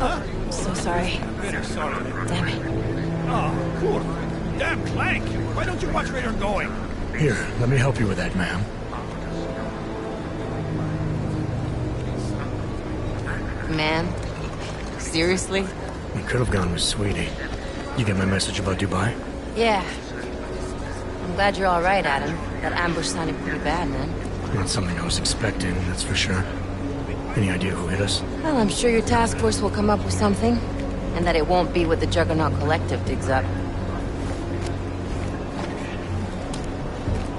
Oh, so sorry. Sorry. Damn it. Oh, cool. Damn, Clank! Why don't you watch where you're going? Here, let me help you with that, ma'am. Man? Seriously? We could have gone with Sweetie. You get my message about Dubai? Yeah. I'm glad you're alright, Adam. That ambush sounded pretty bad, man. Not something I was expecting, that's for sure. Any idea who hit us? Well, I'm sure your task force will come up with something. And that it won't be what the Juggernaut Collective digs up.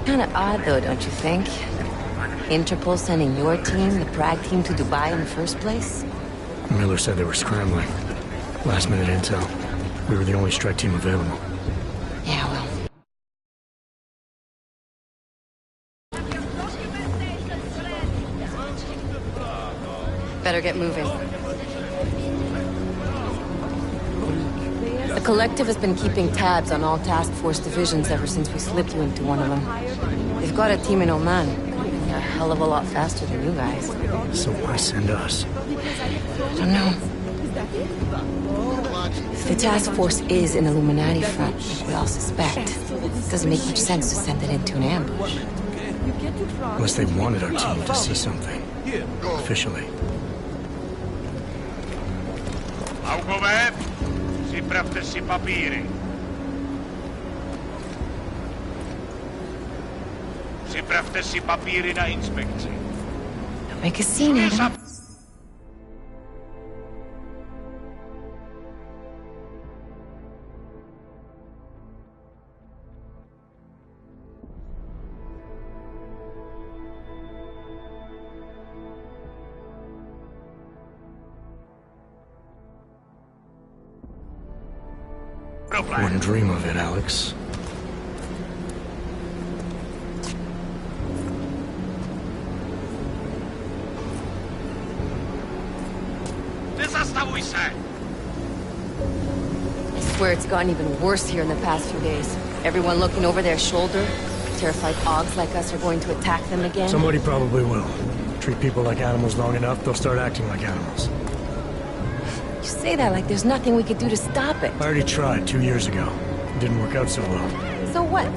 Kinda odd, though, don't you think? Interpol sending your team, the Prague team, to Dubai in the first place? Miller said they were scrambling. Last minute intel. We were the only strike team available. Yeah, well... Better get moving. The Collective has been keeping tabs on all task force divisions ever since we slipped you into one of them. They've got a team in Oman. They're a hell of a lot faster than you guys. So why send us? I don't know. If the task force is an Illuminati front, like we all suspect, it doesn't make much sense to send it into an ambush. Unless they wanted our team to see something. Officially. Augové, připravte si papíry. Připravte si papíry na inspekci. Don't make a scene, Adam. Wouldn't dream of it, Alex. Nezastavuj se! I swear it's gotten even worse here in the past few days. Everyone looking over their shoulder. Terrified Augs like us are going to attack them again. Somebody probably will. Treat people like animals long enough, they'll start acting like animals. You say that like there's nothing we could do to stop it. I already tried 2 years ago. It didn't work out so well. So what?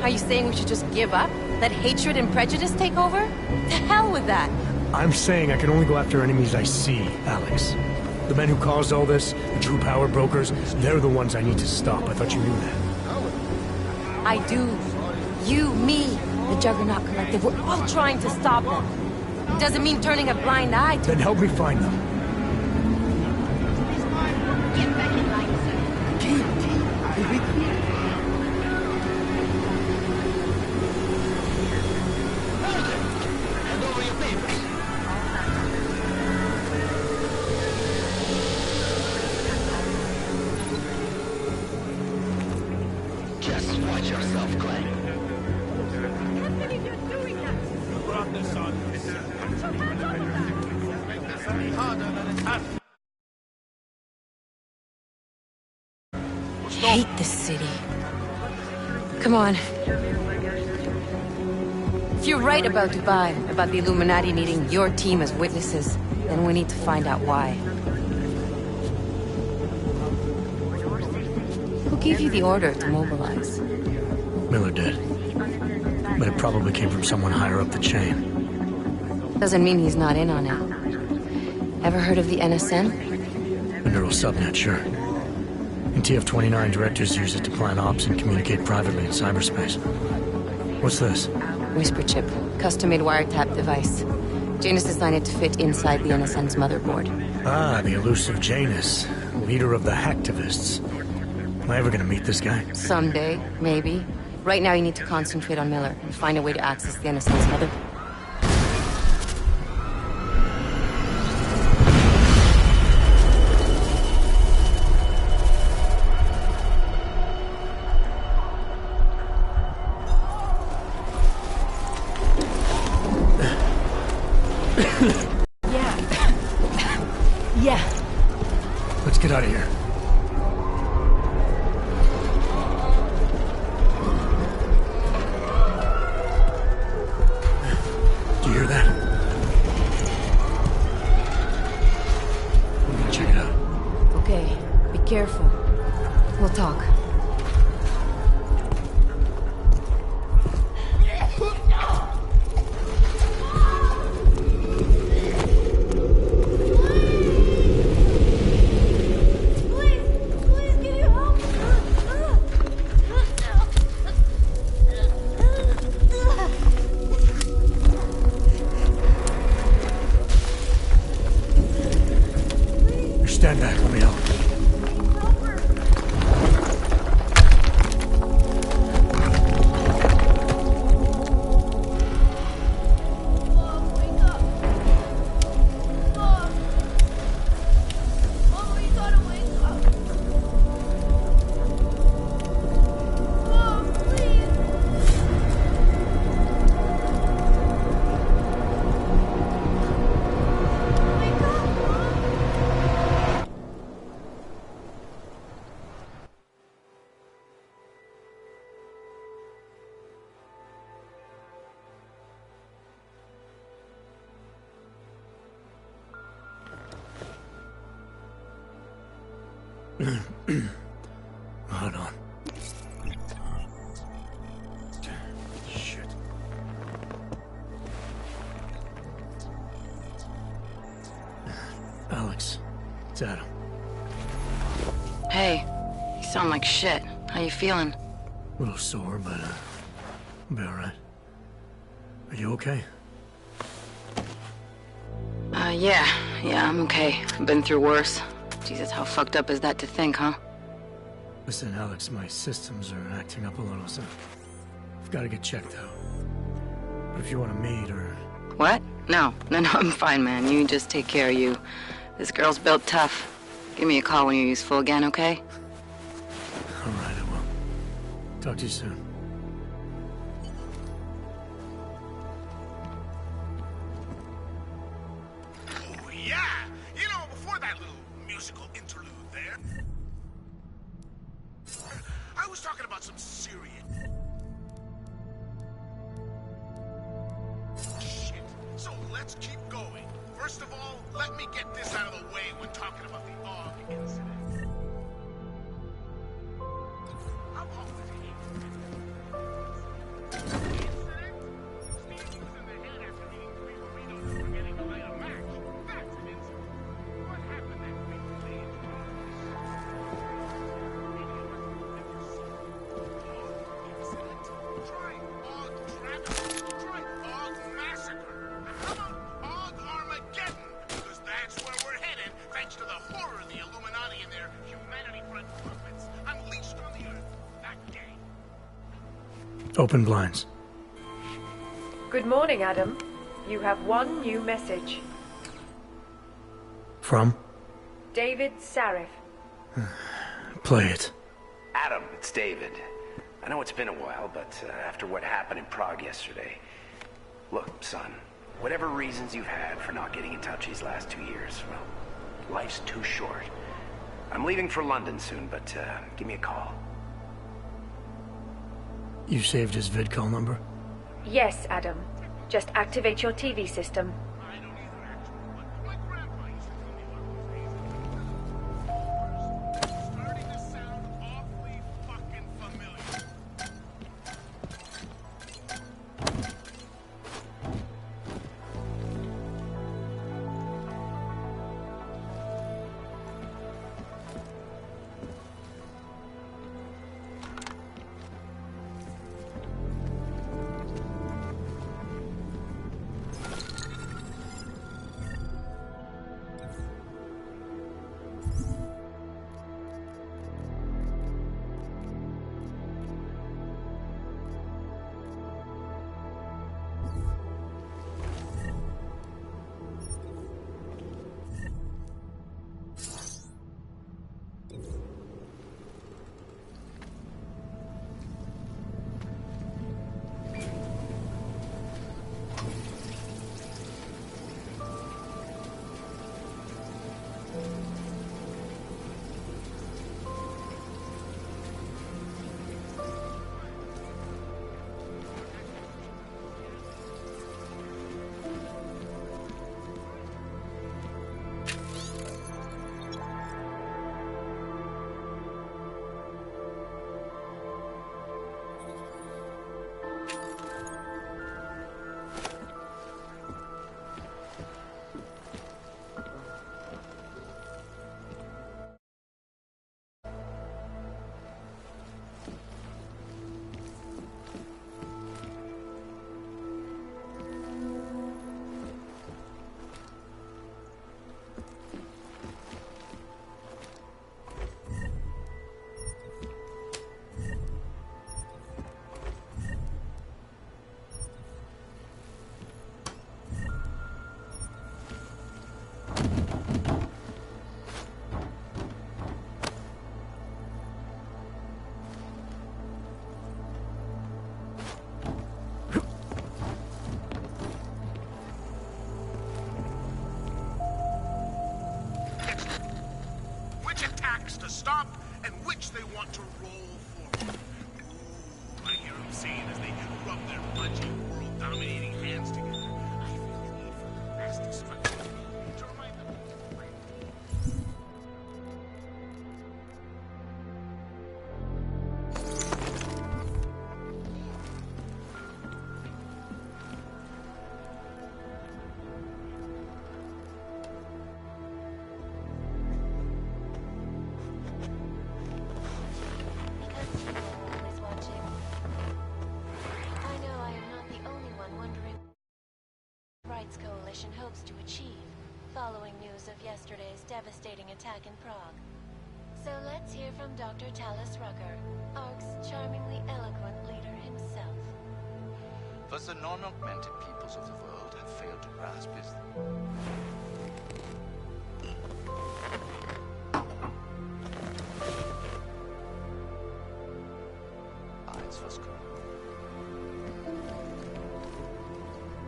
Are you saying we should just give up? Let hatred and prejudice take over? To hell with that! I'm saying I can only go after enemies I see, Alex. The men who caused all this, the true power brokers, they're the ones I need to stop. I thought you knew that. I do. You, me, the Juggernaut Collective, we're all trying to stop them. It doesn't mean turning a blind eye to... Then help me find them. Just watch yourself, Glenn. I hate this city. Come on. If you're right about Dubai, about the Illuminati needing your team as witnesses, then we need to find out why. Who gave you the order to mobilize? Miller did. But it probably came from someone higher up the chain. Doesn't mean he's not in on it. Ever heard of the NSN? The neural subnet, sure. In TF-29, directors use it to plan ops and communicate privately in cyberspace. What's this? Whisper chip. Custom-made wiretap device. Janus designed it to fit inside the NSN's motherboard. Ah, the elusive Janus, leader of the hacktivists. Am I ever gonna meet this guy? Someday, maybe. Right now you need to concentrate on Miller and find a way to access the NSN's motherboard. Yeah. Let's get out of here. Do you hear that? I'm gonna check it out. Okay, be careful. We'll talk. Stand back, let me help. Hold on. Shit. Alex, it's Adam. Hey, you sound like shit. How you feeling? A little sore, but I'll be alright. Are you okay? Yeah, I'm okay. I've been through worse. Jesus, how fucked up is that to think, huh? Listen, Alex, my systems are acting up a little, so I've got to get checked out. But if you want to meet or... What? No, I'm fine, man. You just take care of you. This girl's built tough. Give me a call when you're useful again, okay? Alright, I will. Talk to you soon. Oh, yeah! You know, before that little musical interlude there, I was talking about some serious... shit. So let's keep going. First of all, let me get this out of the way when talking about the AUG incident. I've always hated it. Incident? Sneezing in the head after eating 3 burritos and forgetting to light a match. That's an incident. What happened that week when they incident? Try AUG travesty. Try AUG massacre. How about AUG Armageddon? Because that's where we're headed, thanks to the horror of the Illuminati and their humanity front puppets unleashed on the Earth that day. Open blinds. Good morning, Adam. You have one new message. From? David Sarif. Play it. Adam, it's David. I know it's been a while, but after what happened in Prague yesterday... Look, son, whatever reasons you've had for not getting in touch these last 2 years, well, life's too short. I'm leaving for London soon, but give me a call. You saved his vidcall number? Yes, Adam. Just activate your TV system. I don't either, actually, but my grandpa used to tell me about those days. Starting to sound awfully fucking familiar. they want to roll forward. Ooh, I hear them saying as they rub their pudgy, world-dominating hands together. I feel the need for a nasty structure to remind them. Because you are always watching. I know I am not the only one wondering what the Rights Coalition hopes to achieve, following news of yesterday's devastating attack in Prague. So let's hear from Dr. Talis Rucker, ARC's charmingly eloquent leader himself. But the non-augmented peoples of the world have failed to grasp is... Eins was good.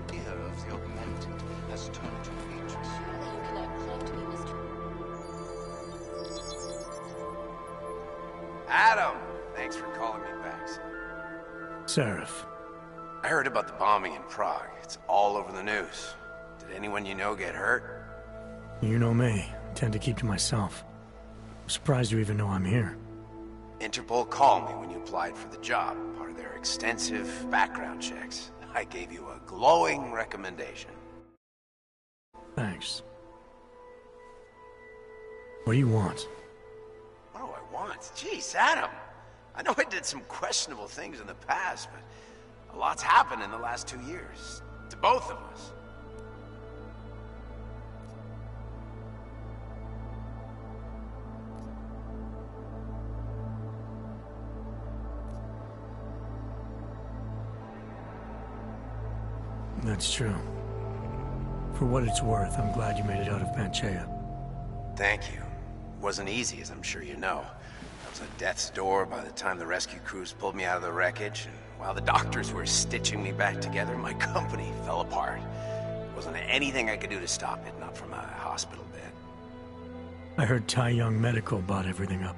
Fear of the augmented has turned to hatred. Surely you cannot claim to be Mr. Adam! Thanks for calling me back, son. Seraph. I heard about the bombing in Prague. It's all over the news. Did anyone you know get hurt? You know me. I tend to keep to myself. I'm surprised you even know I'm here. Interpol called me when you applied for the job, part of their extensive background checks. I gave you a glowing recommendation. Thanks. What do you want? What do I want? Jeez, Adam! I know I did some questionable things in the past, but a lot's happened in the last 2 years. To both of us. That's true. For what it's worth, I'm glad you made it out of Panchaea. Thank you. It wasn't easy, as I'm sure you know. I was at death's door by the time the rescue crews pulled me out of the wreckage, and while the doctors were stitching me back together, my company fell apart. There wasn't anything I could do to stop it, not from a hospital bed. I heard Tai Young Medical bought everything up.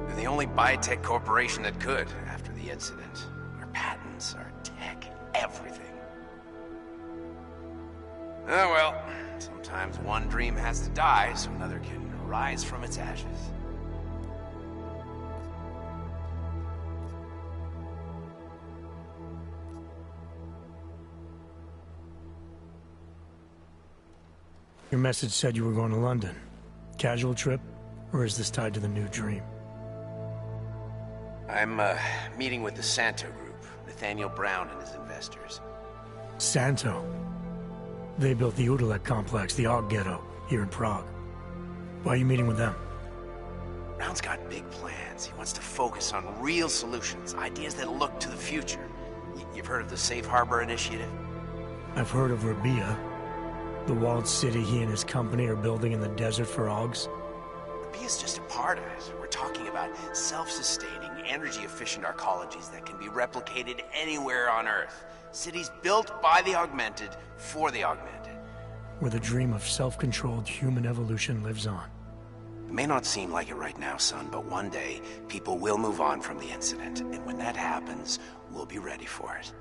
They're the only biotech corporation that could, after the incident. Our patents, our tech, everything. Oh well, sometimes one dream has to die so another can rise from its ashes. Your message said you were going to London. Casual trip? Or is this tied to the new dream? I'm meeting with the Santo Group, Nathaniel Brown and his investors. Santo? They built the Udalek complex, the Og Ghetto, here in Prague. Why are you meeting with them? Brown's got big plans. He wants to focus on real solutions, ideas that look to the future. You've heard of the Safe Harbor Initiative? I've heard of Rabia, the walled city he and his company are building in the desert for Ogs. Rabia's just a part of it. We're talking about self-sustaining, energy-efficient arcologies that can be replicated anywhere on Earth. Cities built by the augmented, for the augmented. Where the dream of self-controlled human evolution lives on. It may not seem like it right now, son, but one day, people will move on from the incident, and when that happens, we'll be ready for it.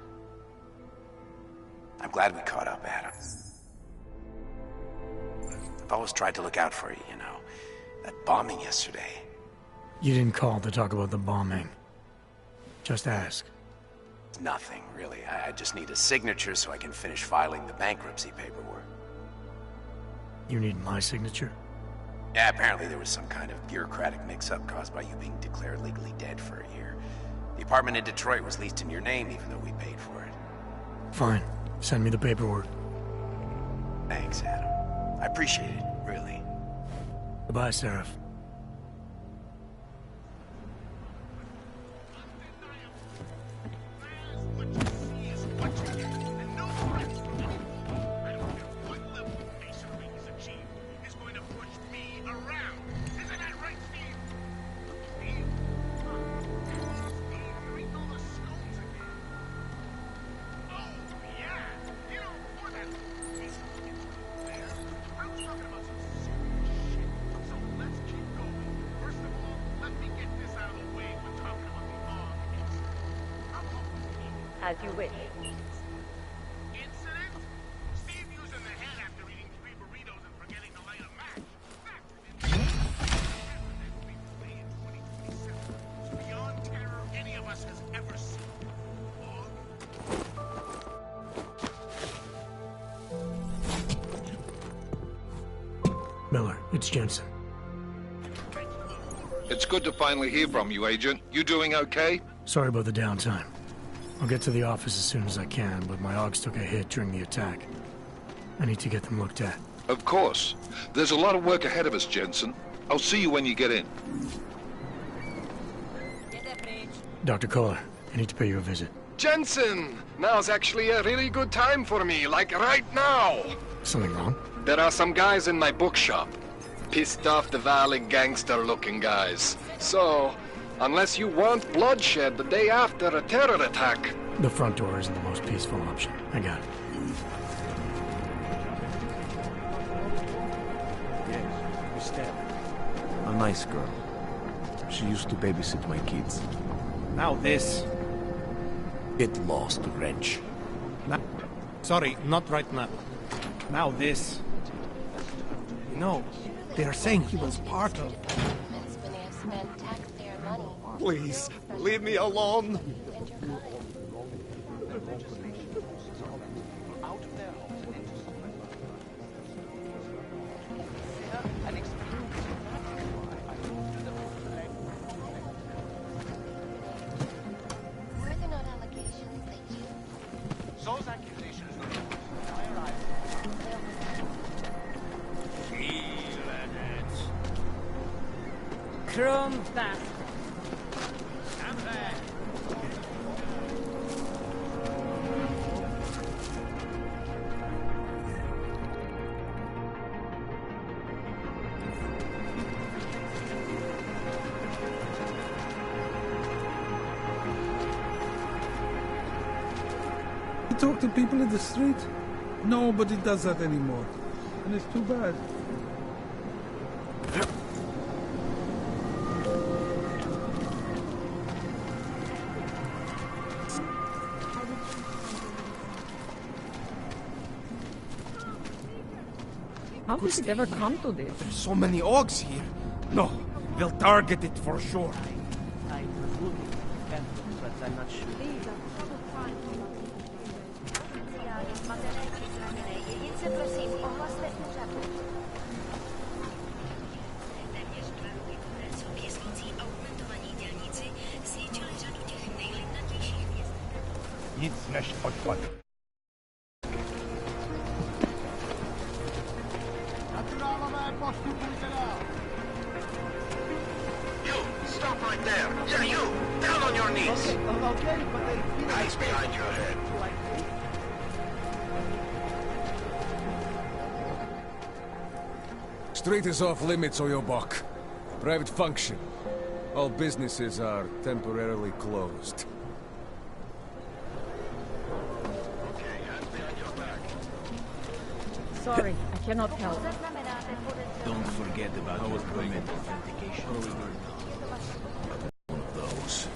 I'm glad we caught up, Adam. I've always tried to look out for you, you know. That bombing yesterday. You didn't call to talk about the bombing. Just ask. It's nothing, really. I just need a signature so I can finish filing the bankruptcy paperwork. You need my signature? Yeah, apparently there was some kind of bureaucratic mix-up caused by you being declared legally dead for a year. The apartment in Detroit was leased in your name even though we paid for it. Fine. Send me the paperwork. Thanks, Adam. I appreciate it, really. Goodbye, Seraph. What you see is what you get, and no threats from anyone. I don't care what level of masonry is achieved, is going to push me around. Isn't that right, Steve? Steve? Steve, read all the stones again. Oh, yeah. You know, before that masonry gets there, I was talking about some serious shit. So let's keep As you wish. Incident? Steve using the head after eating 3 burritos and forgetting to light a match. That is beyond terror any of us has ever seen. Miller, it's Jensen. It's good to finally hear from you, Agent. You doing okay? Sorry about the downtime. I'll get to the office as soon as I can, but my Augs took a hit during the attack. I need to get them looked at. Of course. There's a lot of work ahead of us, Jensen. I'll see you when you get in. Dr. Kohler, I need to pay you a visit. Jensen! Now's actually a really good time for me, like right now! Something wrong? There are some guys in my bookshop. Pissed off the Valley gangster-looking guys. So, unless you want bloodshed the day after a terror attack... The front door isn't the most peaceful option. I got it. Yes, we stabbed her. A nice girl. She used to babysit my kids. Now this. It lost the wrench. Sorry, not right now. Now this. No, they are saying he was part of... When they have spent taxpayer money. Please, leave me alone. Were there not allegations that you... Those accusations Kronfast. I'm back. You talk to people in the street? Nobody does that anymore. And it's too bad. How did it ever come to this? There's so many Augs here. No, they'll target it for sure. I was looking at it, but I'm not sure. Nic než odpad. You! Stop right there! Yeah, you! Down on your knees! Okay, but they... Eyes behind your head. Street is off limits, Oyobok. Private function. All businesses are temporarily closed. Sorry, I cannot help. Don't forget about our permit authentication. One of those.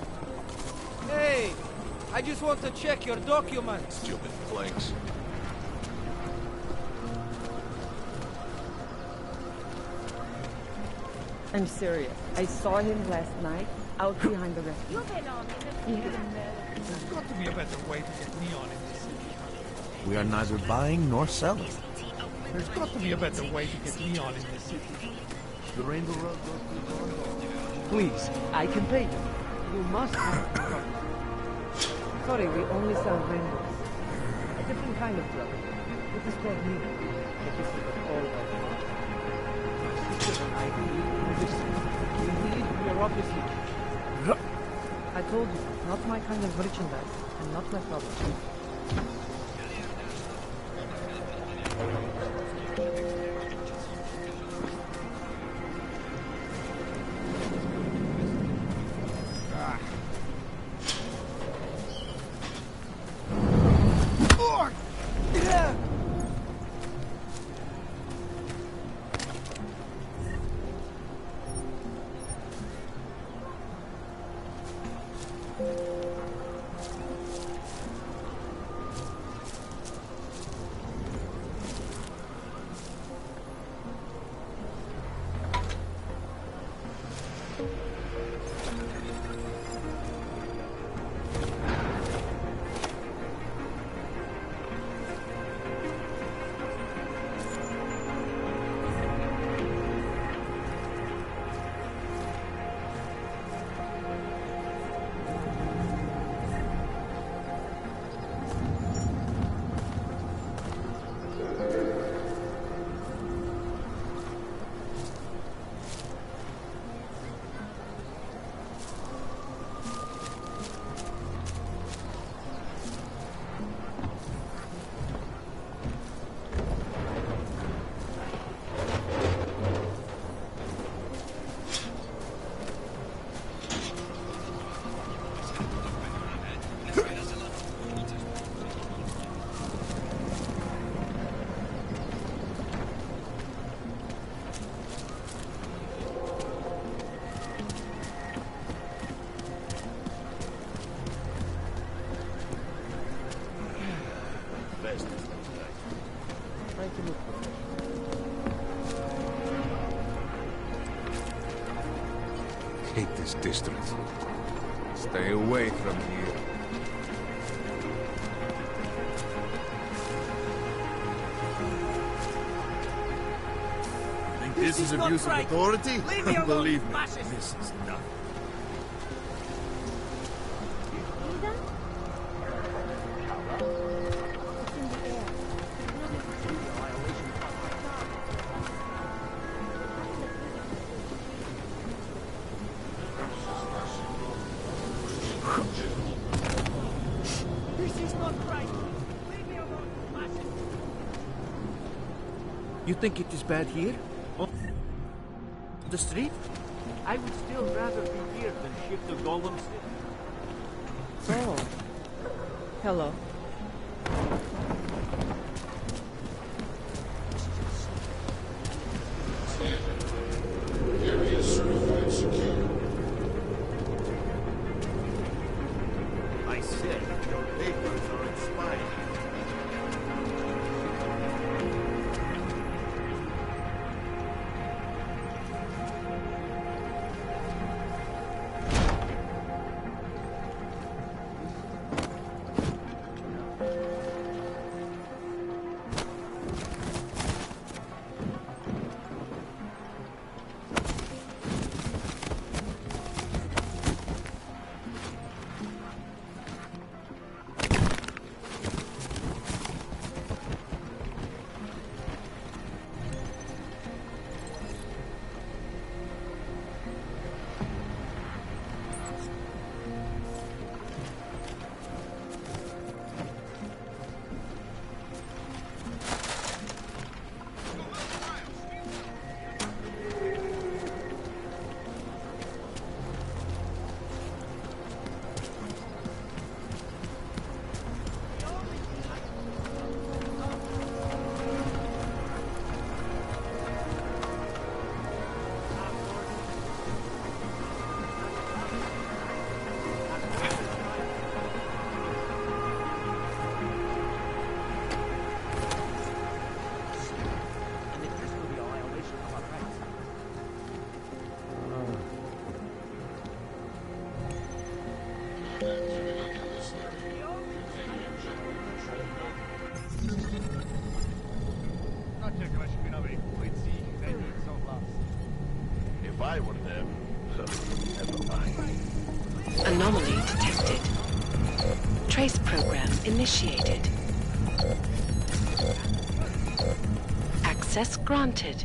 Hey! I just want to check your documents. Stupid planks. I'm serious. I saw him last night out behind the restaurant. There's got to be a better way to get neon in this city. We are neither buying nor selling. There's got to be a better way to get neon in this city. The Rainbow Road goes through. Please, I can pay you. You must have. Sorry, we only sell rainbows. A different kind of drug. It is called neon. But this is all of my sister and I believe in this. Indeed, we are obviously. I told you, not my kind of merchandise, and not my problem. Trying to look Hate this district. Stay away from here. Think this is abuse of authority? Believe me, this is nothing. You think it is bad here? On the street? I would still rather be here than shift the golem city. Oh. Hello. Area certified secure. I said your papers are expired. If I were them, never mind. Anomaly detected. Trace program initiated. Access granted.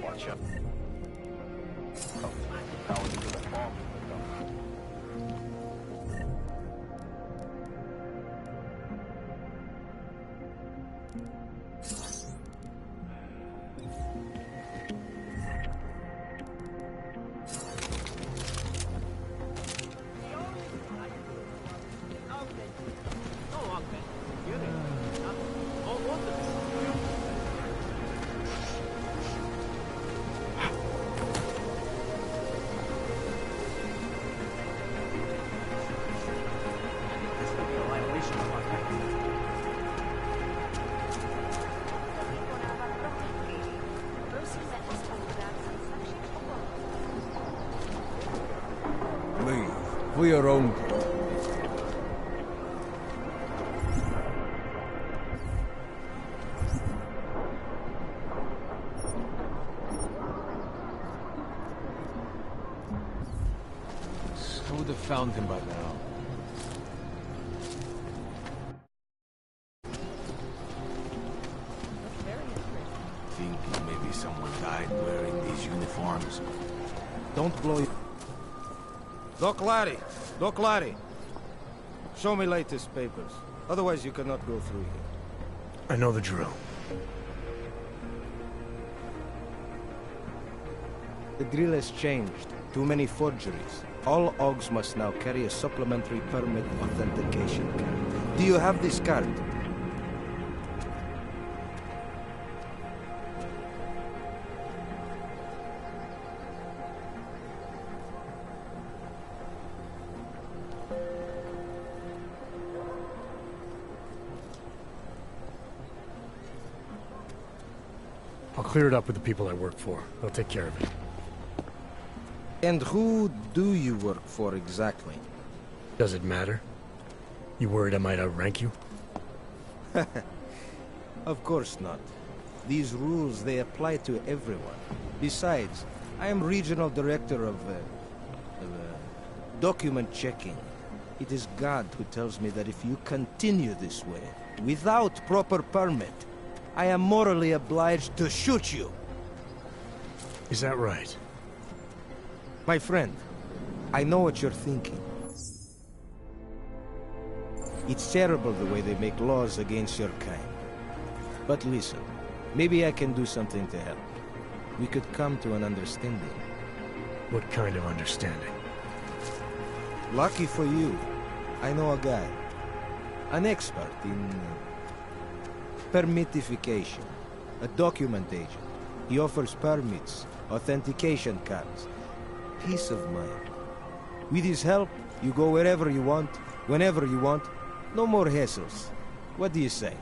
Watch out. Oh, now into the bomb. Leave. For your own... found him by now. Thinking maybe someone died wearing these uniforms. Don't blow it. Doc Larry! Doc Larry! Show me latest papers. Otherwise you cannot go through here. I know the drill. The drill has changed. Too many forgeries. All OGs must now carry a supplementary permit authentication card. Do you have this card? I'll clear it up with the people I work for. They'll take care of it. And who do you work for exactly? Does it matter? You worried I might outrank you? Of course not. These rules, they apply to everyone. Besides, I am regional director of document checking. It is God who tells me that if you continue this way, without proper permit, I am morally obliged to shoot you. Is that right? My friend, I know what you're thinking. It's terrible the way they make laws against your kind. But listen, maybe I can do something to help. We could come to an understanding. What kind of understanding? Lucky for you, I know a guy. An expert in permitification. A document agent. He offers permits, authentication cards. Peace of mind. With his help, you go wherever you want, whenever you want. No more hassles. What do you say?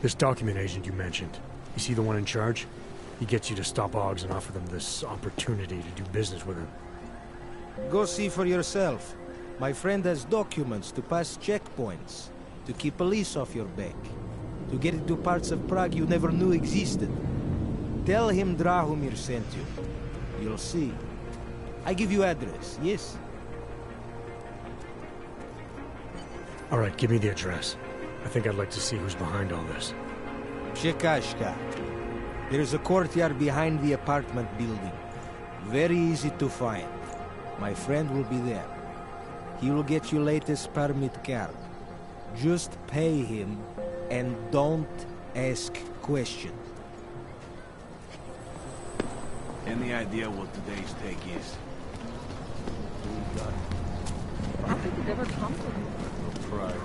This document agent you mentioned, is he the one in charge? He gets you to stop OGs and offer them this opportunity to do business with him. Go see for yourself. My friend has documents to pass checkpoints, to keep police off your back, to get into parts of Prague you never knew existed. Tell him Drahomir sent you. You'll see. I give you address, yes? All right, give me the address. I think I'd like to see who's behind all this. Chekashka. There is a courtyard behind the apartment building. Very easy to find. My friend will be there. He will get you latest permit card. Just pay him and don't ask questions. Any idea what today's take is? I don't think it ever comes to me. Pride.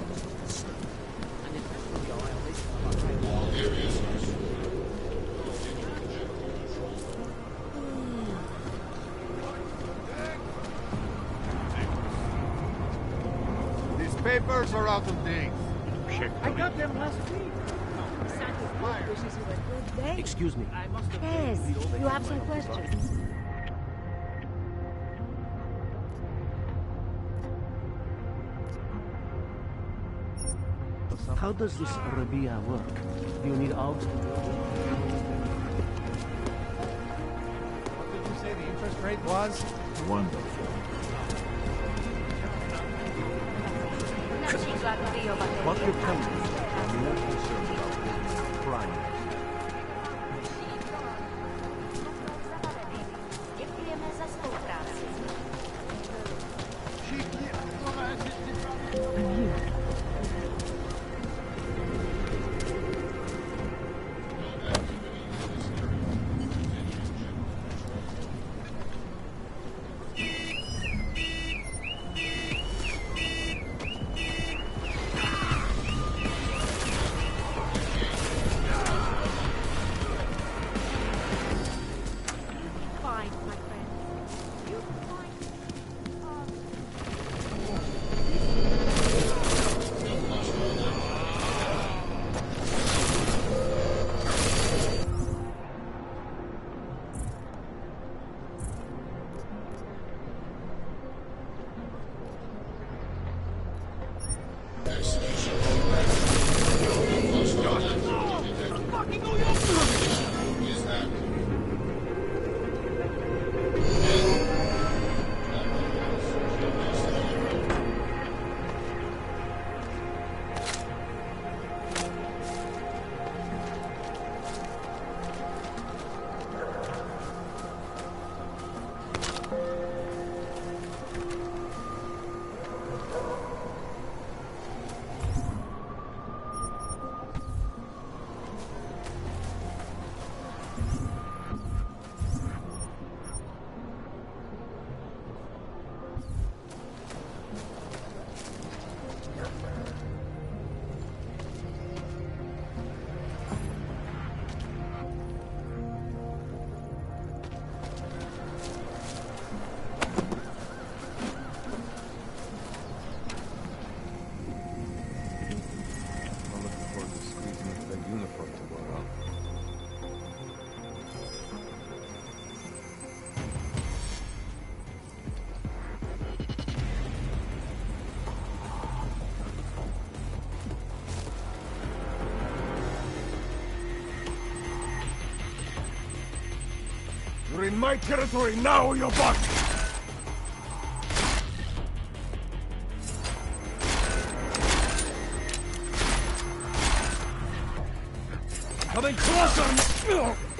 These papers are out of date. I got them last week. Excuse me. Yes, you have some questions. How does this Rabia work? Do you need out? What did you say the interest rate was? Wonderful. What you're telling me is more concerned about crime. my territory now or you're bucked! Coming closer!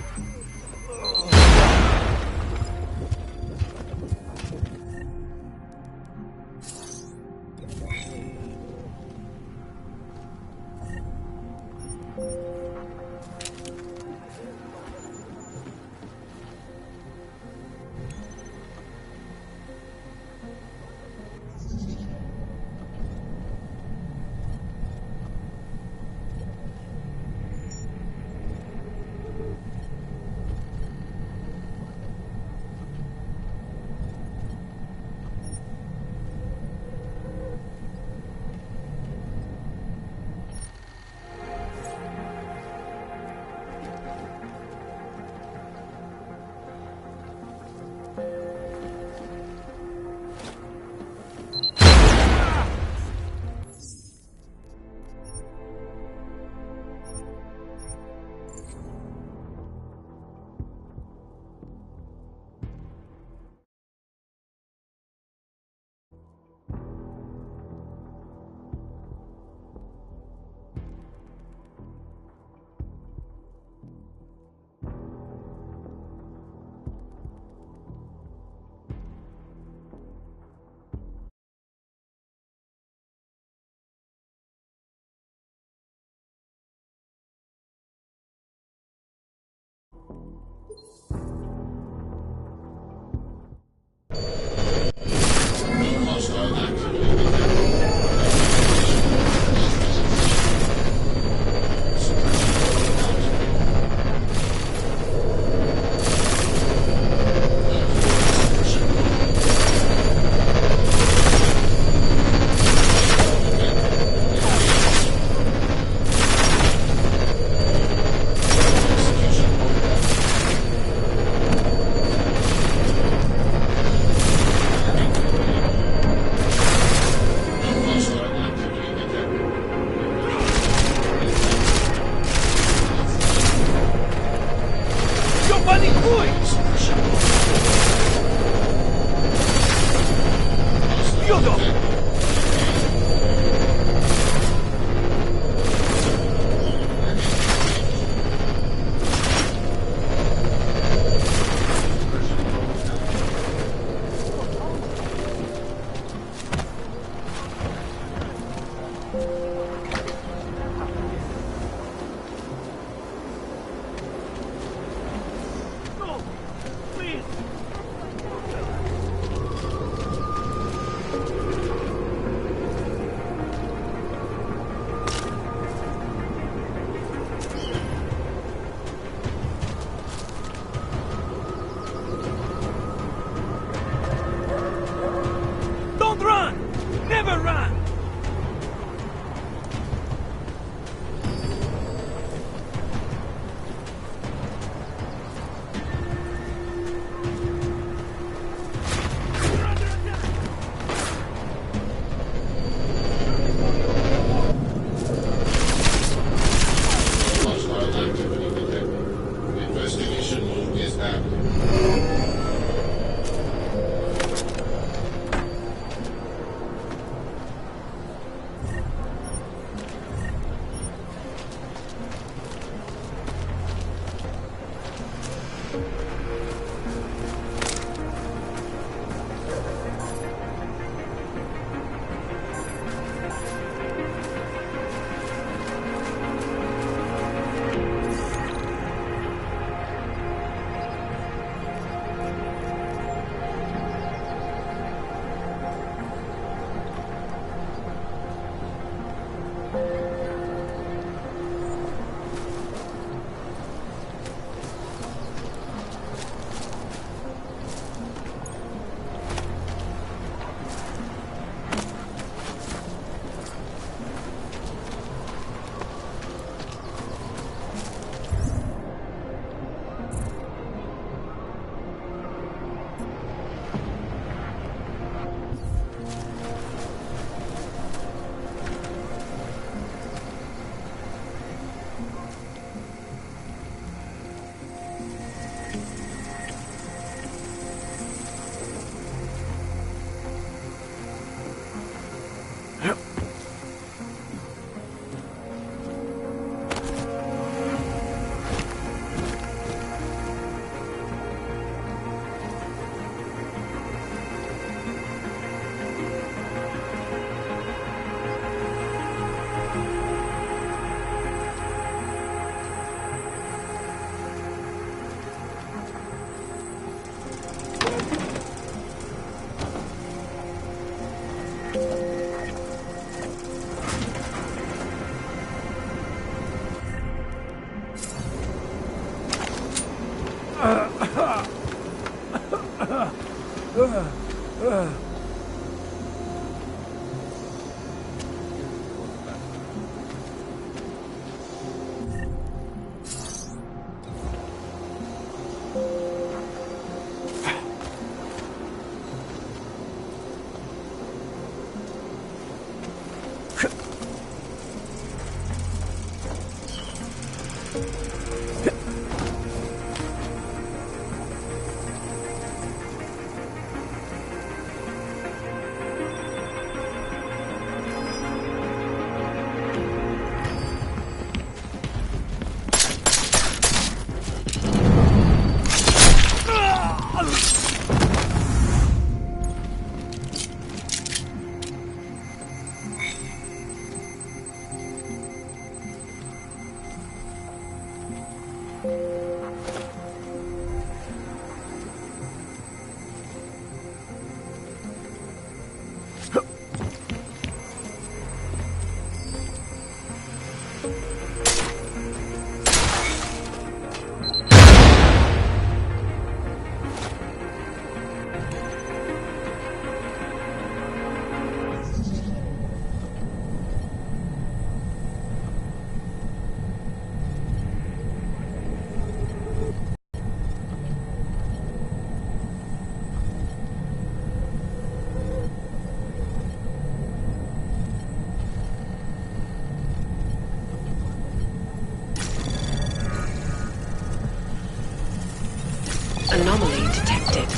Anomaly detected.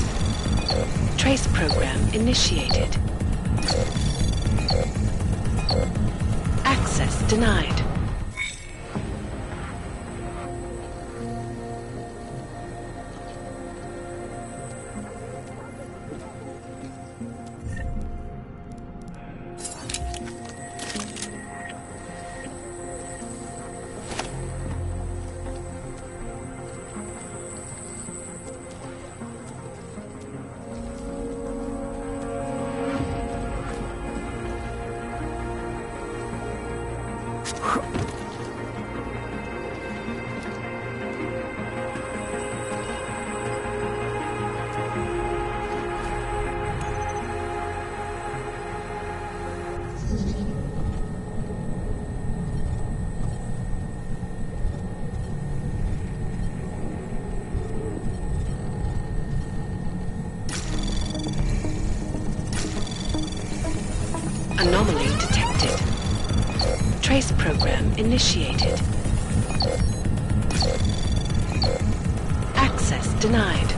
Trace program initiated. Access denied. Anomaly detected. Trace program initiated. Access denied.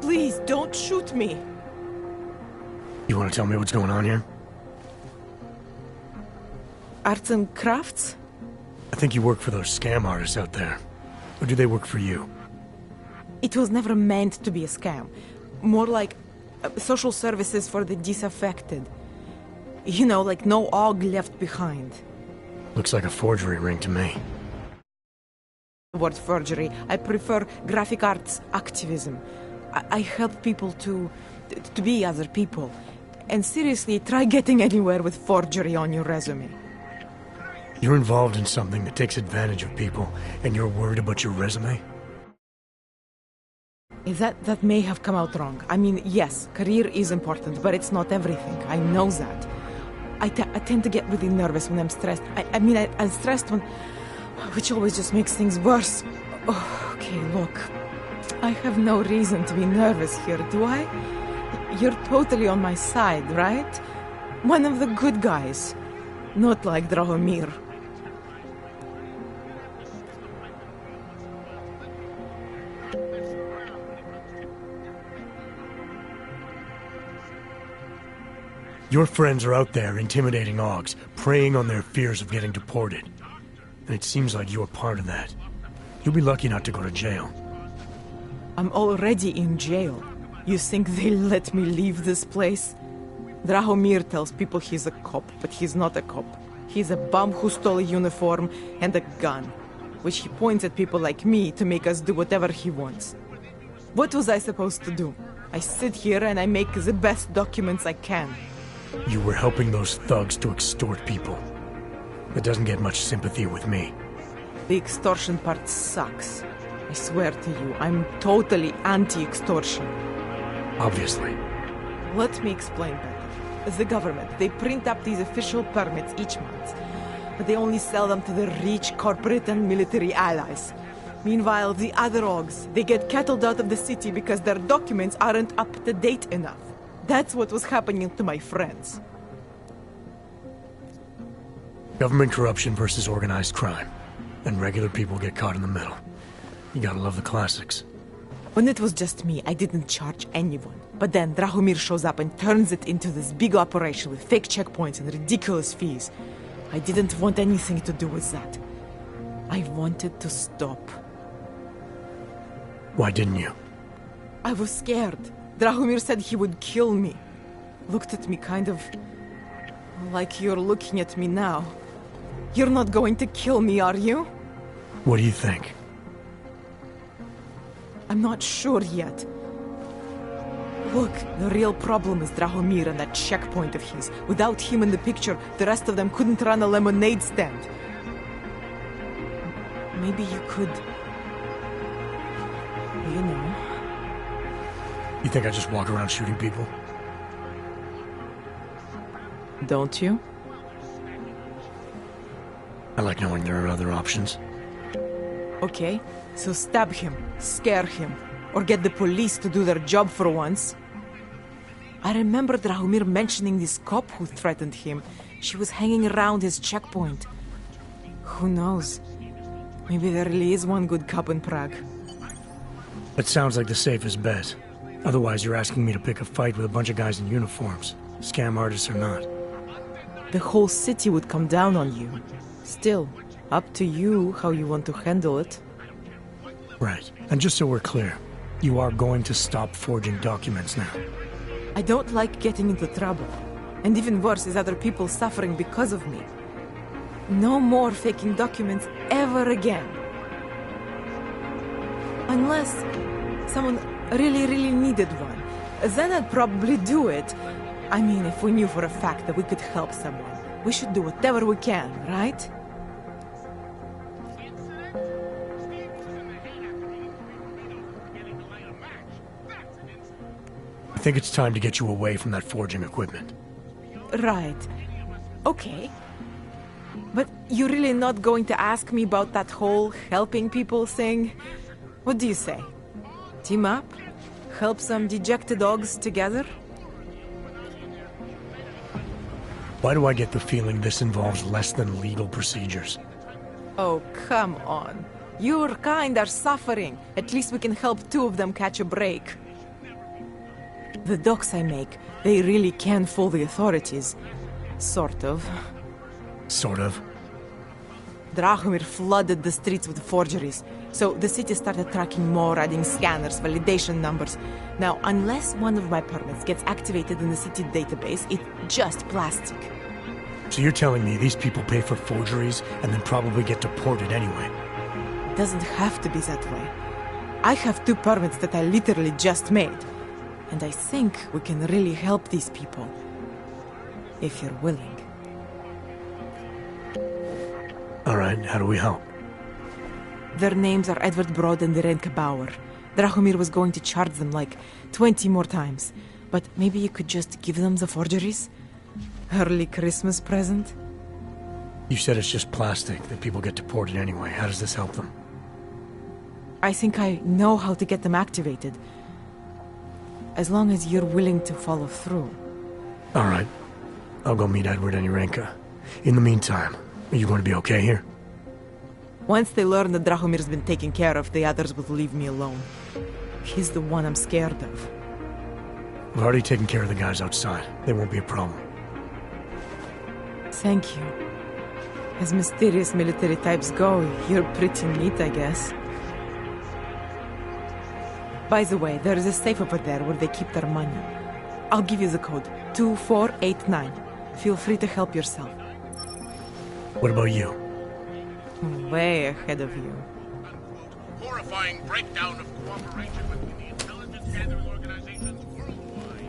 Please, don't shoot me. You want to tell me what's going on here? Arts and crafts? I think you work for those scam artists out there. Or do they work for you? It was never meant to be a scam. More like social services for the disaffected. You know, like no Og left behind. Looks like a forgery ring to me. Word forgery. I prefer graphic arts activism. I help people to be other people. And seriously, try getting anywhere with forgery on your resume. You're involved in something that takes advantage of people, and you're worried about your resume? That may have come out wrong. I mean, yes, career is important, but it's not everything. I know that. I tend to get really nervous when I'm stressed. I'm stressed when... which always just makes things worse. Oh, okay, look. I have no reason to be nervous here, do I? You're totally on my side, right? One of the good guys. Not like Drahomir. Your friends are out there intimidating Augs, preying on their fears of getting deported. And it seems like you're part of that. You'll be lucky not to go to jail. I'm already in jail. You think they'll let me leave this place? Drahomir tells people he's a cop, but he's not a cop. He's a bum who stole a uniform and a gun, which he points at people like me to make us do whatever he wants. What was I supposed to do? I sit here and I make the best documents I can. You were helping those thugs to extort people. That doesn't get much sympathy with me. The extortion part sucks. I swear to you, I'm totally anti-extortion. Obviously. Let me explain better. The government, they print up these official permits each month, but they only sell them to the rich corporate and military allies. Meanwhile, the other Augs, they get kettled out of the city because their documents aren't up to date enough. That's what was happening to my friends. Government corruption versus organized crime. And regular people get caught in the middle. You gotta love the classics. When it was just me, I didn't charge anyone. But then Drahomir shows up and turns it into this big operation with fake checkpoints and ridiculous fees. I didn't want anything to do with that. I wanted to stop. Why didn't you? I was scared. Drahomir said he would kill me. Looked at me kind of like you're looking at me now. You're not going to kill me, are you? What do you think? I'm not sure yet. Look, the real problem is Drahomir and that checkpoint of his. Without him in the picture, the rest of them couldn't run a lemonade stand. Maybe you could... You know... You think I just walk around shooting people? Don't you? I like knowing there are other options. Okay, so stab him, scare him, or get the police to do their job for once. I remember Drahomir mentioning this cop who threatened him. She was hanging around his checkpoint. Who knows? Maybe there really is one good cop in Prague. That sounds like the safest bet. Otherwise, you're asking me to pick a fight with a bunch of guys in uniforms. Scam artists or not. The whole city would come down on you. Still, up to you how you want to handle it. Right. And just so we're clear, you are going to stop forging documents now. I don't like getting into trouble. And even worse is other people suffering because of me. No more faking documents ever again. Unless someone really needed one. Then I'd probably do it. I mean, if we knew for a fact that we could help someone, we should do whatever we can, right? I think it's time to get you away from that forging equipment. Right. Okay. But you're really not going to ask me about that whole helping people thing? What do you say? Team up? Help some dejected dogs together? Why do I get the feeling this involves less than legal procedures? Oh, come on. Your kind are suffering. At least we can help two of them catch a break. The docs I make, they really can fool the authorities. Sort of. Sort of? Drahomir flooded the streets with forgeries, so the city started tracking more, adding scanners, validation numbers. Now, unless one of my permits gets activated in the city database, it's just plastic. So you're telling me these people pay for forgeries and then probably get deported anyway? It doesn't have to be that way. I have 2 permits that I literally just made. And I think we can really help these people. If you're willing. Alright, how do we help? Their names are Edward Broad and Irenka Bauer. Drahomir was going to charge them like 20 more times. But maybe you could just give them the forgeries? Early Christmas present? You said it's just plastic, that people get deported anyway. How does this help them? I think I know how to get them activated. As long as you're willing to follow through. Alright. I'll go meet Edward and Irenka. In the meantime, are you going to be okay here? Once they learn that Drahomir's been taken care of, the others will leave me alone. He's the one I'm scared of. I've already taken care of the guys outside. They won't be a problem. Thank you. As mysterious military types go, you're pretty neat, I guess. By the way, there is a safe over there where they keep their money. I'll give you the code. 2489. Feel free to help yourself. What about you? Way ahead of you. Horrifying breakdown of cooperation between the intelligence gathering organizations worldwide.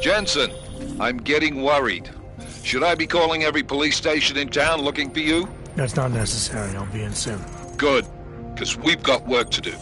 Jensen, I'm getting worried. Should I be calling every police station in town looking for you? That's not necessary. I'll be in soon. Good, because we've got work to do.